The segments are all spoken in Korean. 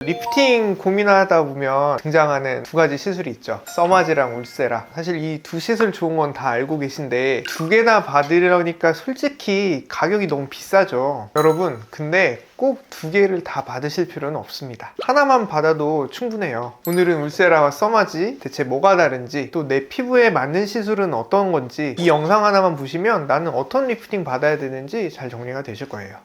리프팅 고민하다 보면 등장하는 두 가지 시술이 있죠. 써마지랑 울세라. 사실 이 두 시술 좋은 건 다 알고 계신데 두 개나 받으려니까 솔직히 가격이 너무 비싸죠. 여러분, 근데 꼭 두 개를 다 받으실 필요는 없습니다. 하나만 받아도 충분해요. 오늘은 울세라와 써마지 대체 뭐가 다른지, 또 내 피부에 맞는 시술은 어떤 건지 이 영상 하나만 보시면 나는 어떤 리프팅 받아야 되는지 잘 정리가 되실 거예요.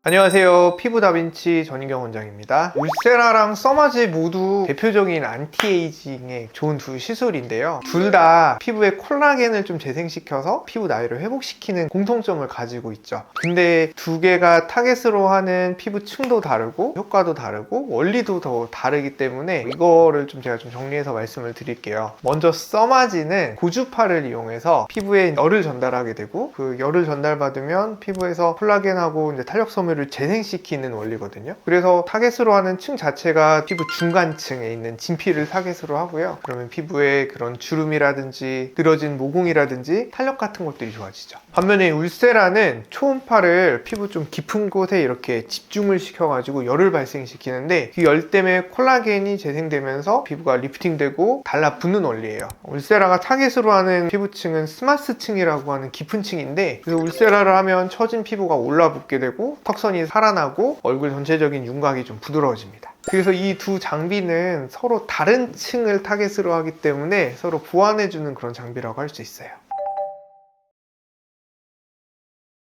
안녕하세요, 피부 다빈치 전인경 원장입니다. 울세라랑 써마지 모두 대표적인 안티에이징에 좋은 두 시술인데요, 둘 다 피부에 콜라겐을 좀 재생시켜서 피부 나이를 회복시키는 공통점을 가지고 있죠. 근데 두 개가 타겟으로 하는 피부층도 다르고 효과도 다르고 원리도 더 다르기 때문에 이거를 제가 정리해서 말씀을 드릴게요. 먼저 써마지는 고주파를 이용해서 피부에 열을 전달하게 되고, 그 열을 전달받으면 피부에서 콜라겐하고 이제 탄력섬유 를 재생시키는 원리거든요. 그래서 타겟으로 하는 층 자체가 피부 중간층에 있는 진피를 타겟으로 하고요. 그러면 피부에 그런 주름이라든지 늘어진 모공이라든지 탄력 같은 것들이 좋아지죠. 반면에 울세라는 초음파를 피부 좀 깊은 곳에 이렇게 집중을 시켜가지고 열을 발생시키는데, 그 열 때문에 콜라겐이 재생되면서 피부가 리프팅되고 달라붙는 원리예요. 울세라가 타겟으로 하는 피부층은 스마스층이라고 하는 깊은 층인데, 그래서 울세라를 하면 처진 피부가 올라붙게 되고 턱선이 살아나고 얼굴 전체적인 윤곽이 좀 부드러워집니다. 그래서 이 두 장비는 서로 다른 층을 타겟으로 하기 때문에 서로 보완해주는 그런 장비라고 할 수 있어요.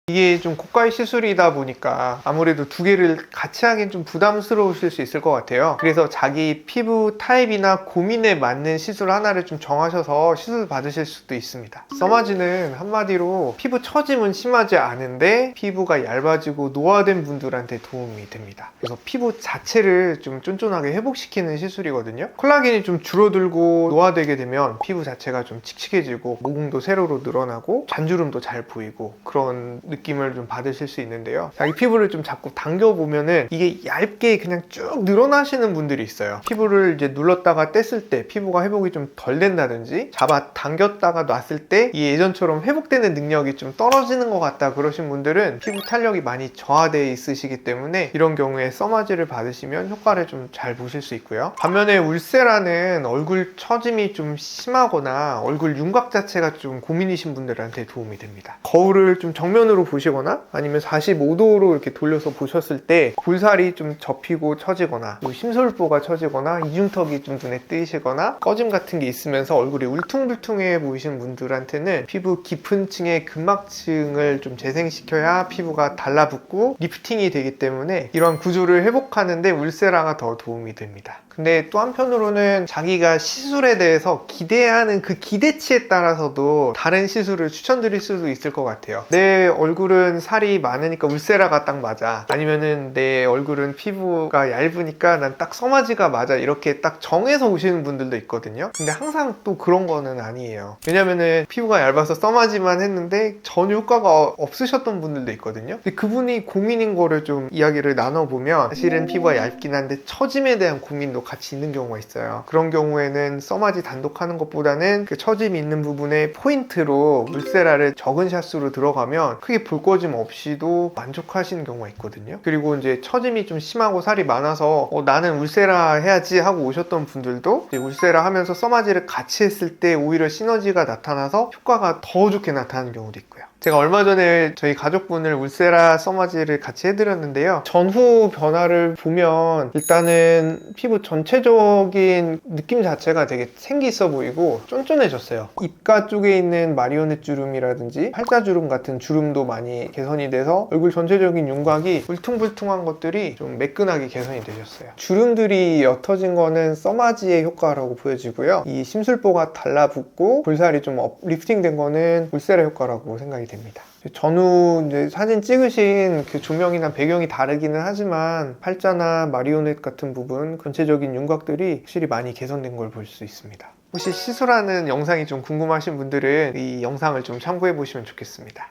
이게 좀 고가의 시술이다 보니까 아무래도 두 개를 같이 하긴 좀 부담스러우실 수 있을 것 같아요. 그래서 자기 피부 타입이나 고민에 맞는 시술 하나를 좀 정하셔서 시술 받으실 수도 있습니다. 써마지는 한마디로 피부 처짐은 심하지 않은데 피부가 얇아지고 노화된 분들한테 도움이 됩니다. 그래서 피부 자체를 좀 쫀쫀하게 회복시키는 시술이거든요. 콜라겐이 좀 줄어들고 노화되게 되면 피부 자체가 좀 칙칙해지고 모공도 세로로 늘어나고 잔주름도 잘 보이고 그런 느낌을 좀 받으실 수 있는데요, 자기 피부를 좀 자꾸 당겨보면은 이게 얇게 그냥 쭉 늘어나시는 분들이 있어요. 피부를 이제 눌렀다가 뗐을 때 피부가 회복이 좀 덜 된다든지, 잡아 당겼다가 놨을 때 이 예전처럼 회복되는 능력이 좀 떨어지는 것 같다 그러신 분들은 피부 탄력이 많이 저하되어 있으시기 때문에 이런 경우에 써마지를 받으시면 효과를 좀 잘 보실 수 있고요. 반면에 울세라는 얼굴 처짐이 좀 심하거나 얼굴 윤곽 자체가 좀 고민이신 분들한테 도움이 됩니다. 거울을 좀 정면으로 보시거나 아니면 45도로 이렇게 돌려서 보셨을 때 볼살이 좀 접히고 처지거나 심술보가 처지거나 이중턱이 좀 눈에 띄시거나 꺼짐 같은 게 있으면서 얼굴이 울퉁불퉁해 보이시는 분들한테는 피부 깊은 층의 근막층을 좀 재생시켜야 피부가 달라붙고 리프팅이 되기 때문에 이런 구조를 회복하는데 울세라가 더 도움이 됩니다. 근데 또 한편으로는 자기가 시술에 대해서 기대하는 그 기대치에 따라서도 다른 시술을 추천드릴 수도 있을 것 같아요. 내 얼굴은 살이 많으니까 울세라가 딱 맞아, 아니면은 내 얼굴은 피부가 얇으니까 난 딱 써마지가 맞아, 이렇게 딱 정해서 오시는 분들도 있거든요. 근데 항상 또 그런 거는 아니에요. 왜냐면은 피부가 얇아서 써마지만 했는데 전혀 효과가 없으셨던 분들도 있거든요. 근데 그분이 고민인 거를 좀 이야기를 나눠보면 사실은 피부가 얇긴 한데 처짐에 대한 고민도 같이 있는 경우가 있어요. 그런 경우에는 써마지 단독 하는 것보다는 그 처짐이 있는 부분에 포인트로 울세라를 적은 샷수로 들어가면 크게 볼거짐 없이도 만족하시는 경우가 있거든요. 그리고 이제 처짐이 좀 심하고 살이 많아서 나는 울세라 해야지 하고 오셨던 분들도 울세라 하면서 써마지를 같이 했을 때 오히려 시너지가 나타나서 효과가 더 좋게 나타나는 경우도 있고요. 제가 얼마 전에 저희 가족분을 울세라 써마지를 같이 해드렸는데요, 전후 변화를 보면 일단은 피부 전체적인 느낌 자체가 되게 생기 있어 보이고 쫀쫀해졌어요. 입가 쪽에 있는 마리오넷 주름이라든지 팔자주름 같은 주름도 많이 개선이 돼서 얼굴 전체적인 윤곽이 울퉁불퉁한 것들이 좀 매끈하게 개선이 되셨어요. 주름들이 옅어진 거는 써마지의 효과라고 보여지고요, 이 심술보가 달라붙고 볼살이 좀 리프팅된 거는 울세라 효과라고 생각이 됩니다. 전후 이제 사진 찍으신 그 조명이나 배경이 다르기는 하지만 팔자나 마리오넷 같은 부분 전체적인 윤곽들이 확실히 많이 개선된 걸 볼 수 있습니다. 혹시 시술하는 영상이 좀 궁금하신 분들은 이 영상을 좀 참고해 보시면 좋겠습니다.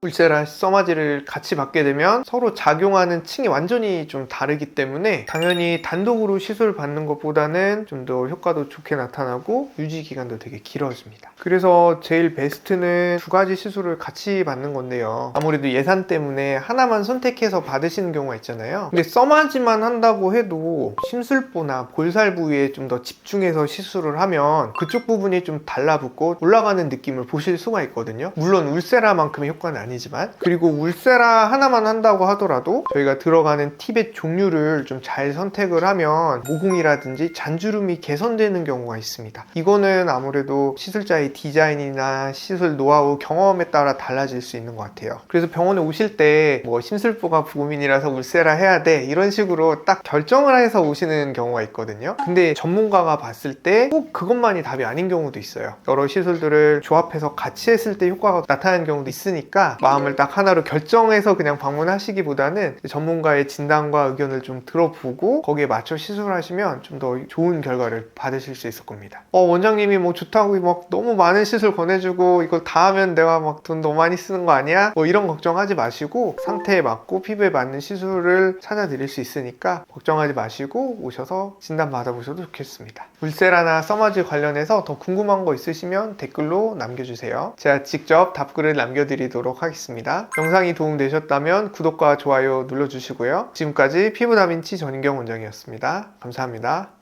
울세라 써마지를 같이 받게 되면 서로 작용하는 층이 완전히 좀 다르기 때문에 당연히 단독으로 시술 받는 것보다는 좀 더 효과도 좋게 나타나고 유지 기간도 되게 길어집니다. 그래서 제일 베스트는 두 가지 시술을 같이 받는 건데요. 아무래도 예산 때문에 하나만 선택해서 받으시는 경우가 있잖아요. 근데 써마지만 한다고 해도 심술보나 볼살 부위에 좀 더 집중해서 시술을 하면 그쪽 부분이 좀 달라붙고 올라가는 느낌을 보실 수가 있거든요. 물론 울세라만큼의 효과는 아니지만, 그리고 울세라 하나만 한다고 하더라도 저희가 들어가는 팁의 종류를 좀 잘 선택을 하면 모공이라든지 잔주름이 개선되는 경우가 있습니다. 이거는 아무래도 시술자의 디자인이나 시술 노하우, 경험에 따라 달라질 수 있는 것 같아요. 그래서 병원에 오실 때 뭐 심술부가 부고민이라서 울세라 해야 돼 이런 식으로 딱 결정을 해서 오시는 경우가 있거든요. 근데 전문가가 봤을 때 꼭 그것만이 답이 아닌 경우도 있어요. 여러 시술들을 조합해서 같이 했을 때 효과가 나타나는 경우도 있으니까 마음을 딱 하나로 결정해서 그냥 방문하시기보다는 전문가의 진단과 의견을 좀 들어보고 거기에 맞춰 시술하시면 좀 더 좋은 결과를 받으실 수 있을 겁니다. 원장님이 뭐 좋다고 막 너무 많은 시술 권해주고 이걸 다 하면 내가 막 돈 너무 많이 쓰는 거 아니야? 뭐 이런 걱정하지 마시고 상태에 맞고 피부에 맞는 시술을 찾아드릴 수 있으니까 걱정하지 마시고 오셔서 진단 받아보셔도 좋겠습니다. 울세라나 써마지 관련해서 더 궁금한 거 있으시면 댓글로 남겨주세요. 제가 직접 답글을 남겨드리도록 하겠습니다. 영상이 도움되셨다면 구독과 좋아요 눌러주시고요. 지금까지 피부 다빈치 전인경 원장이었습니다. 감사합니다.